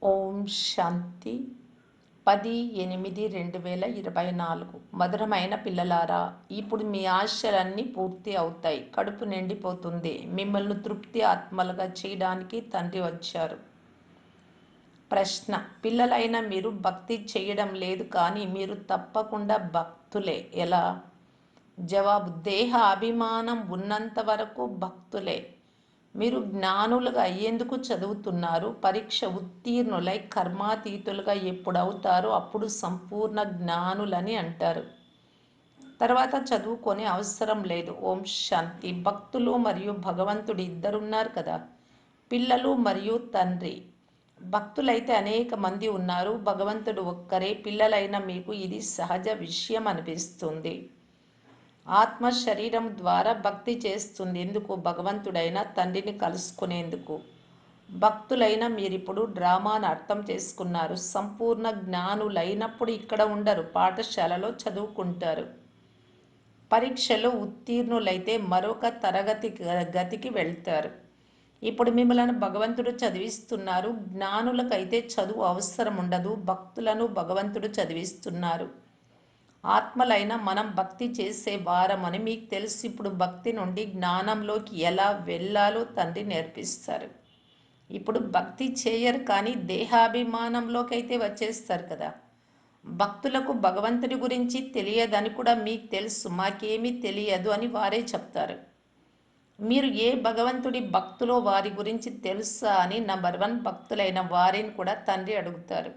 ఓం శాంతి 10/8/2024 మధురమైన పిల్లలారా, ఇప్పుడు మీ ఆశలన్నీ పూర్తి అవుతాయి. కడుపు నిండిపోతుంది. మిమ్మల్ని తృప్తి ఆత్మలుగా చేయడానికి తండ్రి వచ్చారు. ప్రశ్న: పిల్లలైన మీరు భక్తి చేయడం లేదు, కానీ మీరు తప్పకుండా భక్తులే. ఎలా? జవాబు: దేహ అభిమానం ఉన్నంత వరకు భక్తులే. మీరు జ్ఞానులుగా అయ్యేందుకు చదువుతున్నారు. పరీక్ష ఉత్తీర్ణులై కర్మాతీతులుగా ఎప్పుడు అవుతారో అప్పుడు సంపూర్ణ జ్ఞానులని అంటారు. తర్వాత చదువుకొని అవసరం లేదు. ఓం శాంతి. భక్తులు మరియు భగవంతుడు ఇద్దరున్నారు కదా, పిల్లలు మరియు తండ్రి. భక్తులైతే అనేక మంది ఉన్నారు, భగవంతుడు ఒక్కరే. పిల్లలైన మీకు ఇది సహజ విషయం అనిపిస్తుంది. ఆత్మ శరీరం ద్వారా భక్తి చేస్తుంది. ఎందుకు? భగవంతుడైన తండ్రిని కలుసుకునేందుకు. భక్తులైన మీరిప్పుడు డ్రామాను అర్థం చేసుకున్నారు. సంపూర్ణ జ్ఞానులైనప్పుడు ఇక్కడ ఉండరు, పాఠశాలలో చదువుకుంటారు. పరీక్షలో ఉత్తీర్ణులైతే మరొక గతికి వెళ్తారు. ఇప్పుడు మిమ్మల్ని భగవంతుడు చదివిస్తున్నారు. జ్ఞానులకైతే చదువు అవసరం ఉండదు, భక్తులను భగవంతుడు చదివిస్తున్నారు. ఆత్మలైన మనం భక్తి చేసే వారమని మీకు తెలుసు. ఇప్పుడు భక్తి నుండి జ్ఞానంలోకి ఎలా వెళ్ళాలో తండ్రి నేర్పిస్తారు. ఇప్పుడు భక్తి చేయరు, కానీ దేహాభిమానంలోకి అయితే వచ్చేస్తారు కదా. భక్తులకు భగవంతుడి గురించి తెలియదని కూడా మీకు తెలుసు. మాకేమీ తెలియదు అని వారే చెప్తారు. మీరు ఏ భగవంతుడి భక్తులో వారి గురించి తెలుసా అని నంబర్ 1 భక్తులైన వారిని కూడా తండ్రి అడుగుతారు.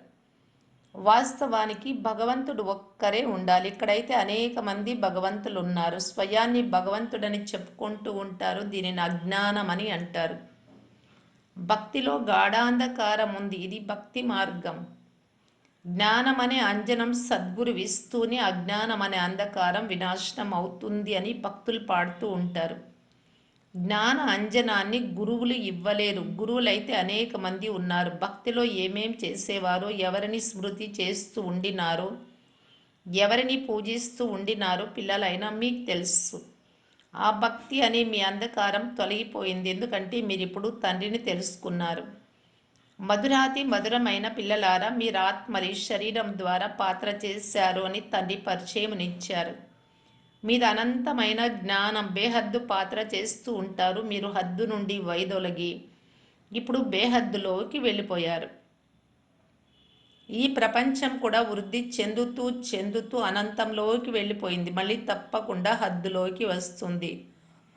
వాస్తవానికి భగవంతుడు ఒక్కరే ఉండాలి. ఇక్కడైతే అనేక మంది భగవంతులు ఉన్నారు. స్వయాన్ని భగవంతుడని చెప్పుకుంటూ ఉంటారు. దీనిని అజ్ఞానం అని అంటారు. భక్తిలో గాఢాంధకారం ఉంది. ఇది భక్తి మార్గం. జ్ఞానం అనే అంజనం సద్గురువిస్తూనే అజ్ఞానం అనే అంధకారం వినాశనం అవుతుంది అని భక్తులు పాడుతూ ఉంటారు. జ్ఞాన అంజనాన్ని గురువులు ఇవ్వలేరు. గురువులైతే అనేక మంది ఉన్నారు. భక్తిలో ఏమేం చేసేవారో, ఎవరిని స్మృతి చేస్తూ ఉండినారో, ఎవరిని పూజిస్తూ ఉండినారో పిల్లలైనా మీకు తెలుసు. ఆ భక్తి అనే మీ అంధకారం తొలగిపోయింది. ఎందుకంటే మీరు ఇప్పుడు తండ్రిని తెలుసుకున్నారు. మధురాతి మధురమైన పిల్లలారా, మీరు ఆత్మరి శరీరం ద్వారా పాత్ర చేశారు అని తండ్రి పరిచయమునిచ్చారు. మీద అనంతమైన జ్ఞానం బేహద్దు పాత్ర చేస్తూ ఉంటారు. మీరు హద్దు నుండి వైదొలగి ఇప్పుడు బేహద్దులోకి వెళ్ళిపోయారు. ఈ ప్రపంచం కూడా వృద్ధి చెందుతూ చెందుతూ అనంతంలోకి వెళ్ళిపోయింది. మళ్ళీ తప్పకుండా హద్దులోకి వస్తుంది.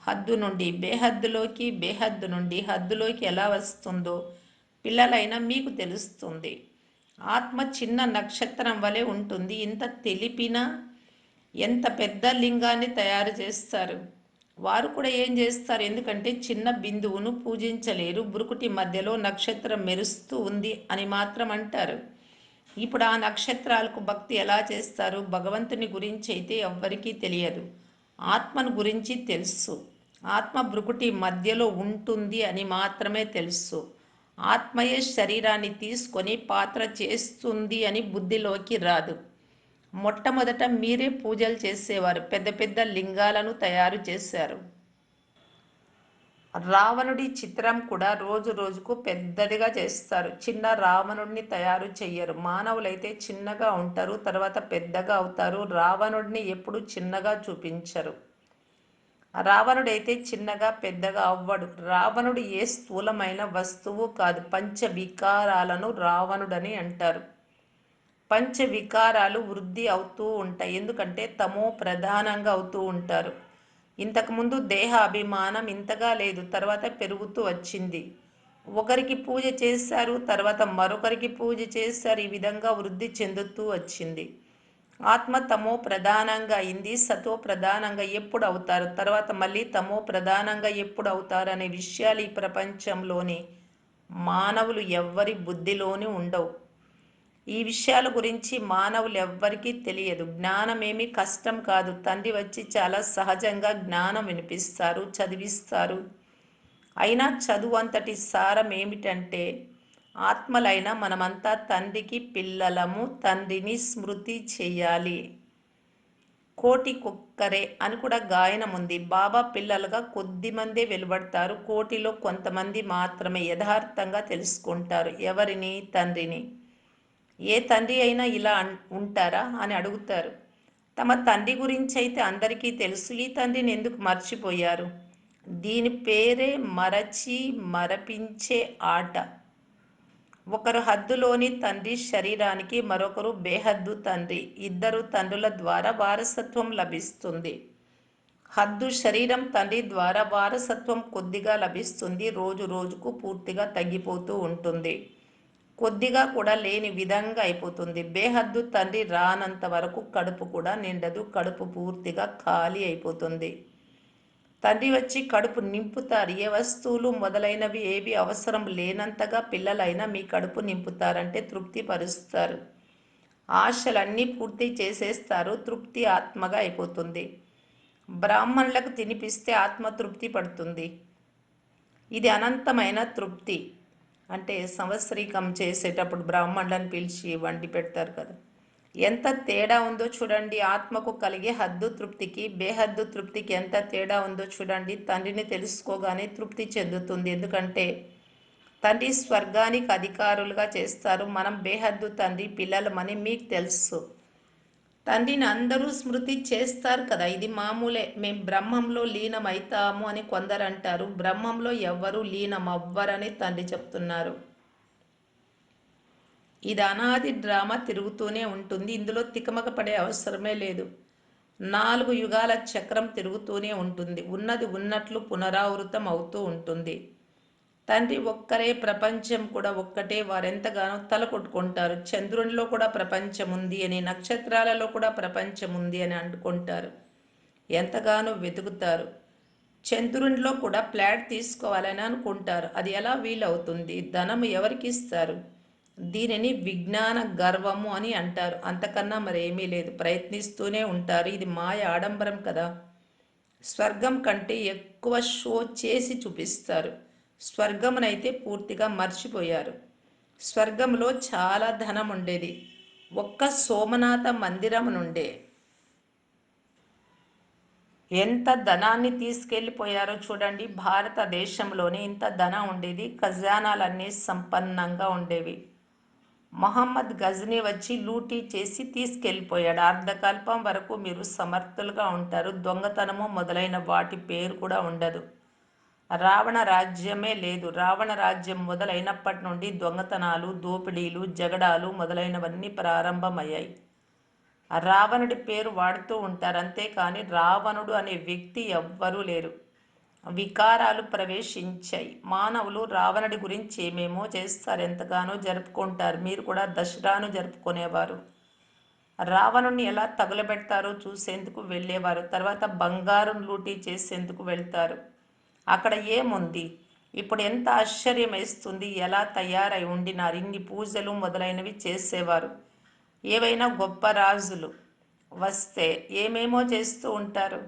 హద్దు నుండి బేహద్దులోకి, బేహద్దు నుండి హద్దులోకి ఎలా వస్తుందో పిల్లలైనా మీకు తెలుస్తుంది. ఆత్మ చిన్న నక్షత్రం వలె ఉంటుంది. ఇంత తెలిపినా ఎంత పెద్ద లింగాన్ని తయారు చేస్తారు. వారు కూడా ఏం చేస్తారు? ఎందుకంటే చిన్న బిందువును పూజించలేరు. బురుకుటి మధ్యలో నక్షత్రం మెరుస్తూ ఉంది అని మాత్రం అంటారు. ఇప్పుడు ఆ నక్షత్రాలకు భక్తి ఎలా చేస్తారు? భగవంతుని గురించి అయితే ఎవ్వరికీ తెలియదు. ఆత్మను గురించి తెలుసు. ఆత్మ బృకుటి మధ్యలో ఉంటుంది అని మాత్రమే తెలుసు. ఆత్మయే శరీరాన్ని తీసుకొని పాత్ర చేస్తుంది అని బుద్ధిలోకి రాదు. మొట్టమొదట మీరే పూజలు చేసేవారు. పెద్ద పెద్ద లింగాలను తయారు చేశారు. రావణుడి చిత్రం కూడా రోజు రోజుకు పెద్దదిగా చేస్తారు. చిన్న రావణుడిని తయారు చెయ్యరు. మానవులైతే చిన్నగా ఉంటారు, తర్వాత పెద్దగా అవుతారు. రావణుడిని ఎప్పుడు చిన్నగా చూపించరు. రావణుడైతే చిన్నగా పెద్దగా అవ్వడు. రావణుడు ఏ స్థూలమైన వస్తువు కాదు. పంచ వికారాలను రావణుడని అంటారు. పంచ వికారాలు వృద్ధి అవుతూ ఉంటాయి. ఎందుకంటే తమో ప్రధానంగా అవుతూ ఉంటారు. ఇంతకుముందు దేహ అభిమానం ఇంతగా లేదు, తర్వాత పెరుగుతూ వచ్చింది. ఒకరికి పూజ చేశారు, తర్వాత మరొకరికి పూజ చేశారు. ఈ విధంగా వృద్ధి చెందుతూ వచ్చింది. ఆత్మ తమో ప్రధానంగా అయింది. సతో ప్రధానంగా ఎప్పుడు అవుతారు, తర్వాత మళ్ళీ తమో ప్రధానంగా ఎప్పుడు అవుతారు అనే విషయాలు ఈ ప్రపంచంలోని మానవులు ఎవ్వరి బుద్ధిలోని ఉండవు. ఈ విషయాల గురించి మానవులు ఎవ్వరికీ తెలియదు. జ్ఞానమేమీ కష్టం కాదు. తండ్రి వచ్చి చాలా సహజంగా జ్ఞానం వినిపిస్తారు, చదివిస్తారు. అయినా చదువు అంతటి సారం ఏమిటంటే, ఆత్మలైన మనమంతా తండ్రికి పిల్లలము, తండ్రిని స్మృతి చేయాలి. కోటికొక్కరే అని కూడా గాయనం ఉంది. బాబా పిల్లలుగా కొద్దిమందే వెలువడతారు. కోటిలో కొంతమంది మాత్రమే యథార్థంగా తెలుసుకుంటారు. ఎవరిని? తండ్రిని. ఏ తండ్రి అయినా ఇలా ఉంటారా అని అడుగుతారు. తమ తండ్రి గురించి అయితే అందరికీ తెలుసు, ఈ తండ్రిని ఎందుకు మర్చిపోయారు? దీని పేరే మరచి మరపించే ఆట. ఒకరు హద్దులోని తండ్రి శరీరానికి, మరొకరు బేహద్దు తండ్రి. ఇద్దరు తండ్రుల ద్వారా వారసత్వం లభిస్తుంది. హద్దు శరీరం తండ్రి ద్వారా వారసత్వం కొద్దిగా లభిస్తుంది. రోజు రోజుకు పూర్తిగా తగ్గిపోతూ ఉంటుంది. కొద్దిగా కూడా లేని విధంగా అయిపోతుంది. బేహద్దు తండ్రి రానంత వరకు కడుపు కూడా నిండదు. కడుపు పూర్తిగా ఖాళీ అయిపోతుంది. తండ్రి వచ్చి కడుపు నింపుతారు. ఏ వస్తువులు మొదలైనవి ఏవి అవసరం లేనంతగా పిల్లలైనా మీ కడుపు నింపుతారంటే తృప్తి పరుస్తారు. ఆశలన్నీ పూర్తి చేసేస్తారు. తృప్తి ఆత్మగా అయిపోతుంది. బ్రాహ్మణులకు తినిపిస్తే ఆత్మ తృప్తి పడుతుంది. ఇది అనంతమైన తృప్తి. అంటే సంవత్సరీకం చేసేటప్పుడు బ్రాహ్మణులను పిలిచి వండి పెడతారు కదా, ఎంత తేడా ఉందో చూడండి. ఆత్మకు కలిగే హద్దు తృప్తికి, బేహద్దు తృప్తికి ఎంత తేడా ఉందో చూడండి. తండ్రిని తెలుసుకోగానే తృప్తి చెందుతుంది. ఎందుకంటే తండ్రి స్వర్గానికి అధికారులుగా చేస్తారు. మనం బేహద్దు తండ్రి పిల్లలమని మీకు తెలుసు. తండ్రిని అందరూ స్మృతి చేస్తారు కదా, ఇది మామూలే. మేం బ్రహ్మంలో లీనమైతాము అని కొందరు అంటారు. బ్రహ్మంలో ఎవ్వరూ లీనమవ్వరని తండ్రి చెప్తున్నారు. ఇది అనాది డ్రామా తిరుగుతూనే ఉంటుంది. ఇందులో తికమక పడే అవసరమే లేదు. 4 యుగాల చక్రం తిరుగుతూనే ఉంటుంది. ఉన్నది ఉన్నట్లు పునరావృతం అవుతూ ఉంటుంది. తండ్రి ఒక్కరే, ప్రపంచం కూడా ఒక్కటే. వారెంతగానో తల కొట్టుకుంటారు. చంద్రునిలో కూడా ప్రపంచం ఉంది అని, నక్షత్రాలలో కూడా ప్రపంచం ఉంది అని అనుకుంటారు. ఎంతగానో వెతుకుతారు. చంద్రునిలో కూడా ఫ్లాట్ తీసుకోవాలని అనుకుంటారు. అది ఎలా వీలవుతుంది? ధనం ఎవరికి ఇస్తారు? దీనిని విజ్ఞాన గర్వము అని అంటారు. అంతకన్నా మరేమీ లేదు. ప్రయత్నిస్తూనే ఉంటారు. ఇది మాయ ఆడంబరం కదా. స్వర్గం కంటే ఎక్కువ షో చేసి చూపిస్తారు. స్వర్గమునైతే పూర్తిగా మర్చిపోయారు. స్వర్గంలో చాలా ధనం ఉండేది. ఒక్క సోమనాథ మందిరం నుండే ఎంత ధనాన్ని తీసుకెళ్ళిపోయారో చూడండి. భారతదేశంలోనే ఇంత ధనం ఉండేది. ఖజానాలన్నీ సంపన్నంగా ఉండేవి. మహమ్మద్ గజ్నీ వచ్చి లూటీ చేసి తీసుకెళ్ళిపోయాడు. అర్ధకల్పం వరకు మీరు సమర్థులుగా ఉంటారు. దొంగతనము మొదలైన వాటి పేరు కూడా ఉండదు. రావణ రాజ్యమే లేదు. రావణ రాజ్యం మొదలైనప్పటి నుండి దొంగతనాలు, దోపిడీలు, జగడాలు మొదలైనవన్నీ ప్రారంభమయ్యాయి. రావణుడి పేరు వాడుతూ ఉంటారు, అంతేకాని రావణుడు అనే వ్యక్తి ఎవ్వరూ లేరు. వికారాలు ప్రవేశించాయి. మానవులు రావణుడి గురించి ఏమేమో చేస్తారు, ఎంతగానో జరుపుకుంటారు. మీరు కూడా దసరాను జరుపుకునేవారు. రావణుని ఎలా తగులబెడతారో చూసేందుకు వెళ్ళేవారు. తర్వాత బంగారం లూటీ చేసేందుకు వెళ్తారు. అక్కడ ఏముంది? ఇప్పుడు ఎంత ఆశ్చర్యం వేస్తుంది. ఎలా తయారై ఉండినారు. ఇన్ని పూజలు మొదలైనవి చేసేవారు. ఏవైనా గొప్ప రాజులు వస్తే ఏమేమో చేస్తూ ఉంటారు.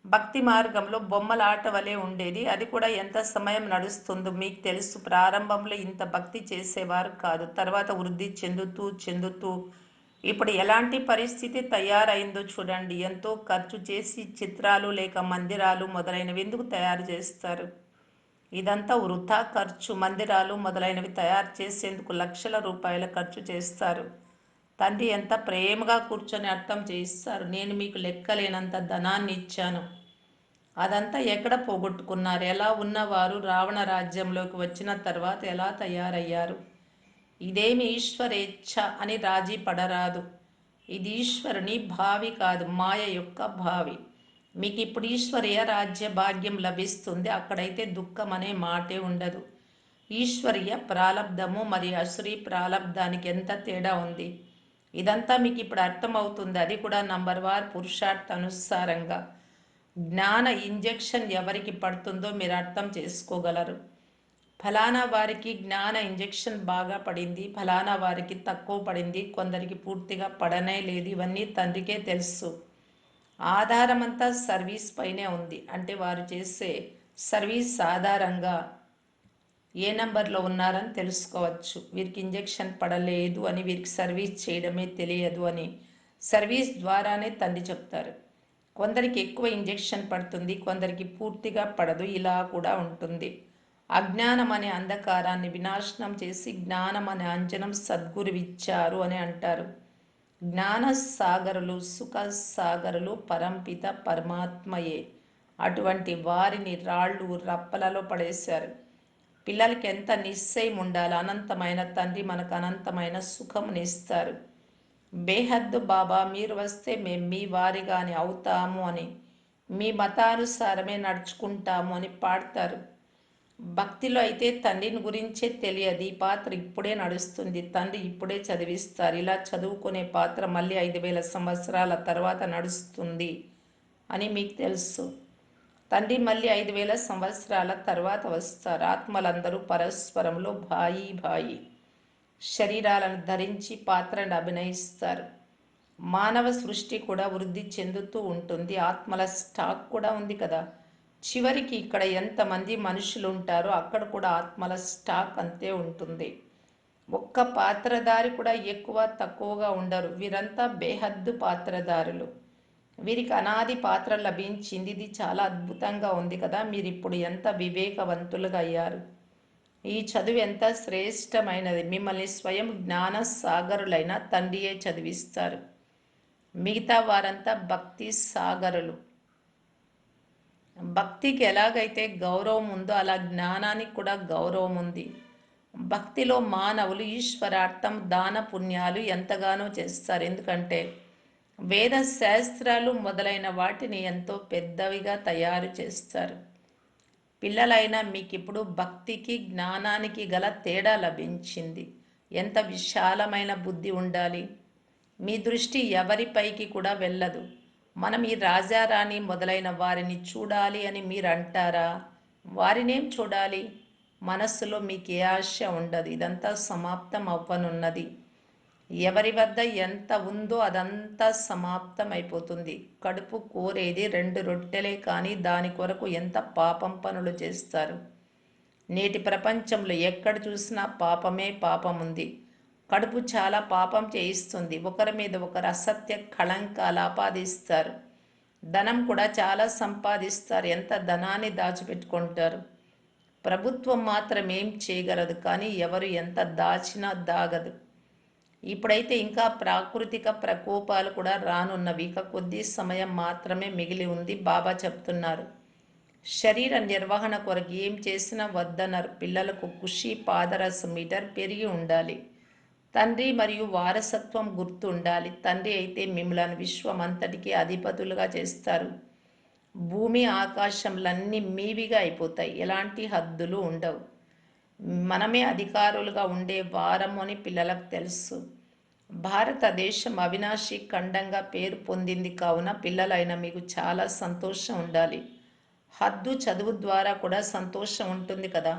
భక్తి మార్గంలో బొమ్మల ఆట వలె ఉండేది. అది కూడా ఎంత సమయం నడుస్తుందో మీకు తెలుసు. ప్రారంభంలో ఇంత భక్తి చేసేవారు కాదు. తర్వాత వృద్ధి చెందుతూ చెందుతూ ఇప్పుడు ఎలాంటి పరిస్థితి తయారైందో చూడండి. ఎంతో ఖర్చు చేసి చిత్రాలు లేక మందిరాలు మొదలైనవి ఎందుకు తయారు చేస్తారు? ఇదంతా వృథా ఖర్చు. మందిరాలు మొదలైనవి తయారు చేసేందుకు లక్షల రూపాయల ఖర్చు చేస్తారు. తండ్రి ఎంత ప్రేమగా కూర్చొని అర్థం చేయిస్తారు. నేను మీకు లెక్కలేనంత ధనాన్ని ఇచ్చాను, అదంతా ఎక్కడ పోగొట్టుకున్నారు? ఎలా ఉన్నవారు రావణ రాజ్యంలోకి వచ్చిన తర్వాత ఎలా తయారయ్యారు? ఇదేమి ఈశ్వరేచ్ఛ అని రాజీ పడరాదు. ఇది ఈశ్వరుని భావి కాదు, మాయ యొక్క భావి. మీకు ఇప్పుడు ఈశ్వరీయ రాజ్య భాగ్యం లభిస్తుంది. అక్కడైతే దుఃఖం అనే మాటే ఉండదు. ఈశ్వరీయ ప్రాలబ్ధము మరియు అసురీ ప్రాలబ్ధానికి ఎంత తేడా ఉంది? ఇదంతా మీకు ఇప్పుడు అర్థమవుతుంది. అది కూడా నంబర్ వార్ పురుషార్థ అనుసారంగా. జ్ఞాన ఇంజెక్షన్ ఎవరికి పడుతుందో మీరు అర్థం చేసుకోగలరు. ఫలానా వారికి జ్ఞాన ఇంజెక్షన్ బాగా పడింది, ఫలానా వారికి తక్కువ పడింది, కొందరికి పూర్తిగా పడనే లేదు. ఇవన్నీ తండ్రికే తెలుసు. ఆధారమంతా సర్వీస్ పైనే ఉంది. అంటే వారు చేసే సర్వీస్ ఆధారంగా ఏ నెంబర్లో ఉన్నారని తెలుసుకోవచ్చు. వీరికి ఇంజెక్షన్ పడలేదు అని, వీరికి సర్వీస్ చేయడమే తెలియదు అని, సర్వీస్ ద్వారానే తండ్రి చెప్తారు. కొందరికి ఎక్కువ ఇంజెక్షన్ పడుతుంది, కొందరికి పూర్తిగా పడదు. ఇలా కూడా ఉంటుంది. అజ్ఞానం అనే అంధకారాన్ని వినాశనం చేసి జ్ఞానం అనే అంజనం సద్గురువిచ్చారు అని అంటారు. జ్ఞాన సాగరులు, సుఖ సాగరులు పరంపిత పరమాత్మయే. అటువంటి వారిని రాళ్ళు రప్పలలో పడేశారు. పిల్లలకి ఎంత నిశ్చయం ఉండాలి. అనంతమైన తండ్రి మనకు అనంతమైన సుఖమునిస్తారు. బేహద్దు బాబా మీరు వస్తే మేము మీ వారిగానే అవుతాము అని, మీ మతానుసారమే నడుచుకుంటాము అని పాడతారు. భక్తిలో అయితే తండ్రిని గురించే తెలియదు. ఈ పాత్ర ఇప్పుడే నడుస్తుంది, తండ్రి ఇప్పుడే చదివిస్తారు. ఇలా చదువుకునే పాత్ర మళ్ళీ 5,000 సంవత్సరాల తర్వాత నడుస్తుంది అని మీకు తెలుసు. తండ్రి మళ్ళీ 5,000 సంవత్సరాల తర్వాత వస్తారు. ఆత్మలందరూ పరస్పరంలో భాయి భాయి శరీరాలను ధరించి పాత్రను అభినయిస్తారు. మానవ సృష్టి కూడా వృద్ధి చెందుతూ ఉంటుంది. ఆత్మల స్టాక్ కూడా ఉంది కదా. చివరికి ఇక్కడ ఎంతమంది మనుషులు ఉంటారో అక్కడ కూడా ఆత్మల స్టాక్ అంతే ఉంటుంది. ఒక్క పాత్రధారి కూడా ఎక్కువ తక్కువగా ఉండరు. వీరంతా బేహద్దు పాత్రధారులు. వీరికి అనాది పాత్ర లభించింది. ఇది చాలా అద్భుతంగా ఉంది కదా. మీరు ఇప్పుడు ఎంత వివేకవంతులుగా అయ్యారు. ఈ చదువు ఎంత శ్రేష్టమైనది. మిమ్మల్ని స్వయం జ్ఞాన సాగరులైన తండ్రియే చదివిస్తారు. మిగతా వారంతా భక్తి సాగరులు. భక్తికి ఎలాగైతే గౌరవం ఉందో అలా జ్ఞానానికి కూడా గౌరవం ఉంది. భక్తిలో మానవులు ఈశ్వరార్థం దాన పుణ్యాలు ఎంతగానో చేస్తారు. ఎందుకంటే వేద శాస్త్రాలు మొదలైన వాటిని ఎంతో పెద్దవిగా తయారు చేస్తారు. పిల్లలైనా మీకు ఇప్పుడు భక్తికి జ్ఞానానికి గల తేడా లభించింది. ఎంత విశాలమైన బుద్ధి ఉండాలి. మీ దృష్టి ఎవరిపైకి కూడా వెళ్ళదు. మనం ఈ రాజారాణి మొదలైన వారిని చూడాలి అని మీరు అంటారా? వారినేం చూడాలి? మనస్సులో మీకు ఏ ఆశ ఉండదు. ఇదంతా సమాప్తం అవ్వనున్నది. ఎవరి వద్ద ఎంత ఉందో అదంతా సమాప్తం అయిపోతుంది. కడుపు కోరేది 2 రొట్టెలే కానీ దాని కొరకు ఎంత పాపం పనులు చేస్తారు. నేటి ప్రపంచంలో ఎక్కడ చూసినా పాపమే పాపం ఉంది. కడుపు చాలా పాపం చేయిస్తుంది. ఒకరి మీద ఒకరు అసత్య కళంకాలు ఆపాదిస్తారు. ధనం కూడా చాలా సంపాదిస్తారు. ఎంత ధనాన్ని దాచిపెట్టుకుంటారు. ప్రభుత్వం మాత్రం ఏం చేయగలదు, కానీ ఎవరు ఎంత దాచినా దాగదు. ఇప్పుడైతే ఇంకా ప్రాకృతిక ప్రకోపాలు కూడా రానున్నవి. ఇక కొద్ది సమయం మాత్రమే మిగిలి ఉంది. బాబా చెప్తున్నారు, శరీర నిర్వహణ కొరకు ఏం చేసినా వద్దన్నారు. పిల్లలకు ఖుషి పాదరసం మీటర్ పెరిగి ఉండాలి. తండ్రి మరియు వారసత్వం గుర్తు ఉండాలి. తండ్రి అయితే మిమ్మల్ని విశ్వమంతటికి అధిపతులుగా చేస్తారు. భూమి ఆకాశంలన్నీ మీవిగా అయిపోతాయి. ఎలాంటి హద్దులు ఉండవు. మనమే అధికారులుగా ఉండే వారము అని పిల్లలకు తెలుసు. భారతదేశం అవినాశి ఖండంగా పేరు పొందింది కావున పిల్లలైన మీకు చాలా సంతోషం ఉండాలి. హద్దు చదువు ద్వారా కూడా సంతోషం ఉంటుంది కదా.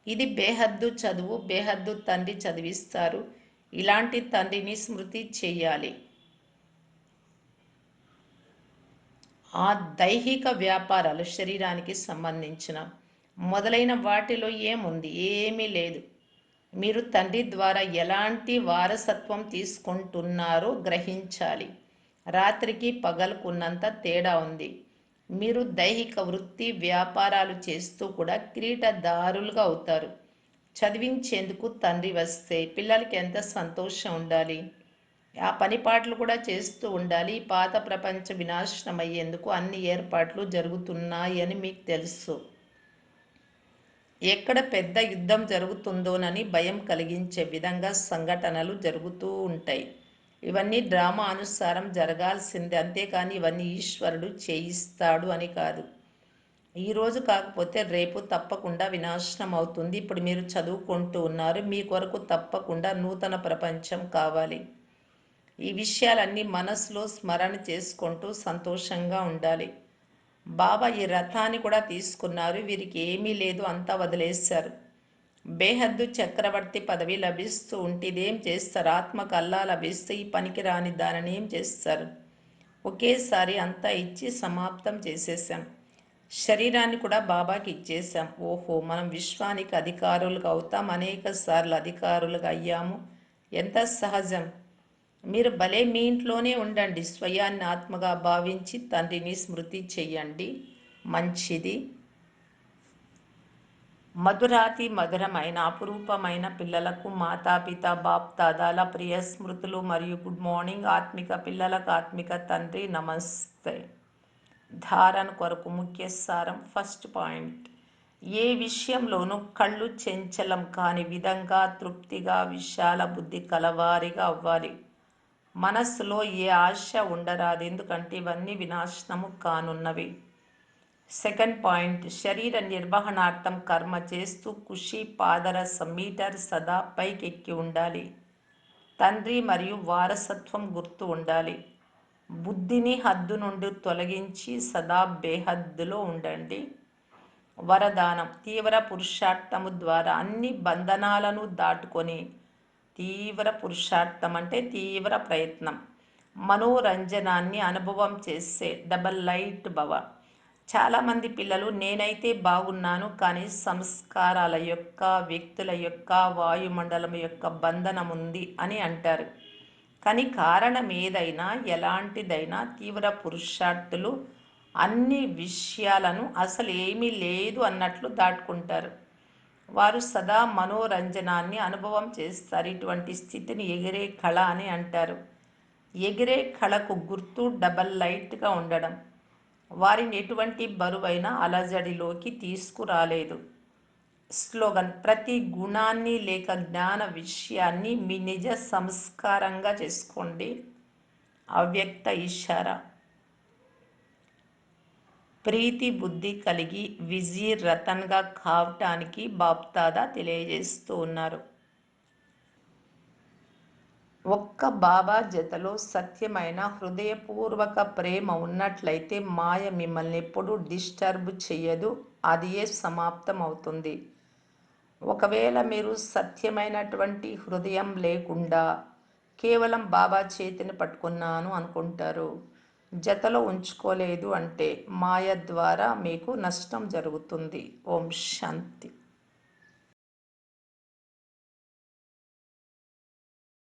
ఇది బేహద్దు చదువు. బేహద్దు తండ్రి చదివిస్తారు. ఇలాంటి తండ్రిని స్మృతి చెయ్యాలి. ఆ దైహిక వ్యాపారాలు శరీరానికి సంబంధించిన మొదలైన వాటిలో ఏముంది? ఏమీ లేదు. మీరు తండ్రి ద్వారా ఎలాంటి వారసత్వం తీసుకుంటున్నారో గ్రహించాలి. రాత్రికి పగలుకున్నంత తేడా ఉంది. మీరు దైహిక వృత్తి వ్యాపారాలు చేస్తూ కూడా కిరీటదారులుగా అవుతారు. చదివించేందుకు తండ్రి వస్తే పిల్లలకి ఎంత సంతోషం ఉండాలి. ఆ పనిపాట్లు కూడా చేస్తూ ఉండాలి. పాత ప్రపంచ వినాశనం అయ్యేందుకు అన్ని ఏర్పాట్లు జరుగుతున్నాయి అని మీకు తెలుసు. ఎక్కడ పెద్ద యుద్ధం జరుగుతుందోనని భయం కలిగించే విధంగా సంఘటనలు జరుగుతూ ఉంటాయి. ఇవన్నీ డ్రామా అనుసారం జరగాల్సిందే. అంతేకాని ఇవన్నీ ఈశ్వరుడు చేయిస్తాడు అని కాదు. ఈరోజు కాకపోతే రేపు తప్పకుండా వినాశనం అవుతుంది. ఇప్పుడు మీరు చదువుకుంటూ ఉన్నారు. మీ కొరకు తప్పకుండా నూతన ప్రపంచం కావాలి. ఈ విషయాలన్నీ మనసులో స్మరణ చేసుకుంటూ సంతోషంగా ఉండాలి. బాబా ఈ రథాన్ని కూడా తీసుకున్నారు. వీరికి ఏమీ లేదు, అంతా వదిలేశారు. బేహద్దు చక్రవర్తి పదవి లభిస్తూ ఉంటే ఇదేం చేస్తారు? ఆత్మకు అల్లా లభిస్తే ఈ పనికి రాని దానిని ఏం చేస్తారు? ఒకేసారి అంతా ఇచ్చి సమాప్తం చేసేసాం. శరీరాన్ని కూడా బాబాకి ఇచ్చేసాం. ఓహో, మనం విశ్వానికి అధికారులుగా అవుతాం. అనేక సార్లు అధికారులుగా అయ్యాము. ఎంత సహజం. మీరు భలే మీ ఇంట్లోనే ఉండండి. స్వయాన్ని ఆత్మగా భావించి తండ్రిని స్మృతి చెయ్యండి. మంచిది. మధురాతి మధురమైన అపురూపమైన పిల్లలకు మాతాపిత బాప్దాదాల ప్రియ స్మృతులు మరియు గుడ్ మార్నింగ్. ఆత్మిక పిల్లలకు ఆత్మిక తండ్రి నమస్తే. ధారణ కొరకు ముఖ్య సారం. ఫస్ట్ పాయింట్, ఏ విషయంలోనూ కళ్ళు చెంచలం కాని విధంగా తృప్తిగా విశాల బుద్ధి కలవారిగా అవ్వాలి. మనస్సులో ఏ ఆశ ఉండరాదు, ఎందుకంటే ఇవన్నీ వినాశనము కానున్నవి. సెకండ్ పాయింట్, శరీర నిర్వహణార్థం కర్మ చేస్తూ ఖుషి పాదరసం మీటర్ సదా పైకెక్కి ఉండాలి. తండ్రి మరియు వారసత్వం గుర్తు ఉండాలి. బుద్ధిని హద్దు నుండి తొలగించి సదా బేహద్దులో ఉండండి. వరదానం, తీవ్ర పురుషార్థము ద్వారా అన్ని బంధనాలను దాటుకొని, తీవ్ర పురుషార్థం అంటే తీవ్ర ప్రయత్నం, మనోరంజనాన్ని అనుభవం చేసే డబల్ లైట్ భవ. చాలామంది పిల్లలు నేనైతే బాగున్నాను, కానీ సంస్కారాల యొక్క, వ్యక్తుల యొక్క, వాయుమండలం యొక్క బంధనం ఉంది అని అంటారు. కానీ కారణం ఏదైనా, ఎలాంటిదైనా తీవ్ర పురుషార్థులు అన్ని విషయాలను అసలు ఏమీ లేదు అన్నట్లు దాటుకుంటారు. వారు సదా మనోరంజనాన్ని అనుభవం చేస్తారు. ఇటువంటి స్థితిని ఎగిరే కళ అని అంటారు. ఎగిరే కళకు గుర్తు డబల్ లైట్గా ఉండడం. వారిని ఎటువంటి బరువైన అలజడిలోకి తీసుకురాలేదు. స్లోగన్, ప్రతి గుణాన్ని లేక జ్ఞాన విషయాన్ని మీ నిజ సంస్కారంగా చేసుకోండి. అవ్యక్త ఇషారా, ప్రీతి బుద్ధి కలిగి విజీర్ రతన్గా కావటానికి బాప్దాదా తెలియజేస్తూ ఉన్నారు. ఒక్క బాబా జతలో సత్యమైన హృదయపూర్వక ప్రేమ ఉన్నట్లయితే మాయ మిమ్మల్ని ఎప్పుడూ డిస్టర్బ్ చెయ్యదు, అదియే సమాప్తం అవుతుంది. ఒకవేళ మీరు సత్యమైనటువంటి హృదయం లేకుండా కేవలం బాబా చేతిని పట్టుకున్నాను అనుకుంటారు, జతలో ఉంచుకోలేదు అంటే మాయ ద్వారా మీకు నష్టం జరుగుతుంది. ఓం శాంతి.